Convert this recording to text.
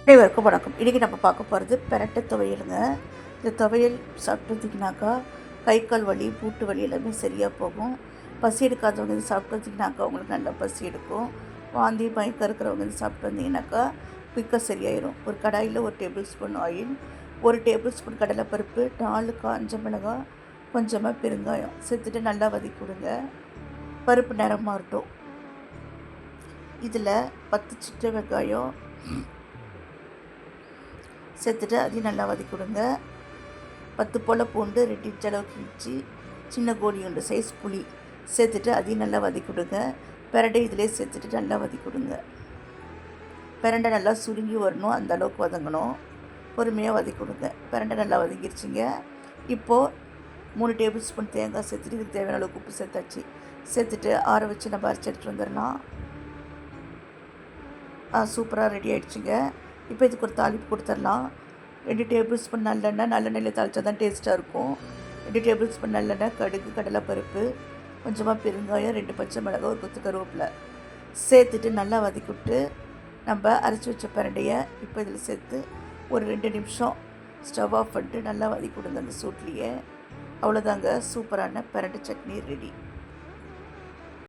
அனைவருக்கும் வணக்கம். இன்றைக்கி நம்ம பார்க்க போகிறது பெரட்டை துவையலுங்க. இந்த துவையல் சாப்பிட்டு கை கால் வலி, பூட்டு வலி எல்லாமே சரியாக போகும். பசி எடுக்காதவங்க இது சாப்பிட்டு வந்தீங்கன்னாக்கா உங்களுக்கு நல்லா பசி எடுக்கும். வாந்தி மயக்கம் இருக்கிறவங்க இது சாப்பிட்டு வந்தீங்கன்னாக்கா குயிக்காக சரியாயிடும். ஒரு கடாயில் 1 table spoon oil, 1 table spoon கடலைப்பருப்பு, 4 காஞ்ச மிளகாய், கொஞ்சமாக பெருங்காயம் சேர்த்துட்டு நல்லா வதக்கி விடுங்க. பருப்பு நிறம் மாறட்டும். இதில் 10 சின்ன வெங்காயம் சேர்த்துட்டு அதையும் நல்லா வதக்கி விடுங்க. 10 போல் பூண்டு, 2 இன்ச் அளவுக்கு இஞ்சி, சின்ன கோழி உண்டு சைஸ் புளி சேர்த்துட்டு அதையும் நல்லா வதக்கி விடுங்க. பிரண்டை இதிலே சேர்த்துட்டு நல்லா வதக்கி விடுங்க. பிரண்டை நல்லா சுருங்கி வரணும், அந்த அளவுக்கு வதங்கணும். பொறுமையாக வதக்கி விடுங்க. பிரண்டை நல்லா வதங்கிருச்சிங்க. இப்போது 3 டேபிள் ஸ்பூன் தேங்காய் சேர்த்துட்டு இதுக்கு தேவையான அளவுக்கு உப்பு சேர்த்தாச்சு. சேர்த்துட்டு ஆற வச்சு நம்ம அரைச்சி எடுத்துகிட்டு வந்துடலாம். சூப்பராக ரெடி ஆகிடுச்சிங்க. இப்போ இதுக்கு ஒரு தாளிப்பு கொடுத்துடலாம். 2 டேபிள் ஸ்பூன் நல்லெண்ணெயில் தாளித்தா தான் டேஸ்ட்டாக இருக்கும். 2 டேபிள் ஸ்பூன் நல்லெண்ணெய், கடுகு, கடலைப்பருப்பு, கொஞ்சமாக பெருங்காயம், 2 பச்சை மிளகாய், ஒரு கொத்து கருவேப்பிலை சேர்த்துட்டு நல்லா வதக்கி விட்டு நம்ம அரைச்சி வச்ச பிரண்டையை இப்போ இதில் சேர்த்து ஒரு 2 நிமிஷம் ஸ்டவ் ஆஃப் பண்ணிட்டு நல்லா வதக்கி விடுங்க அந்த சூட்லேயே. அவ்வளோதாங்க, சூப்பரான பிரண்டை சட்னி ரெடி.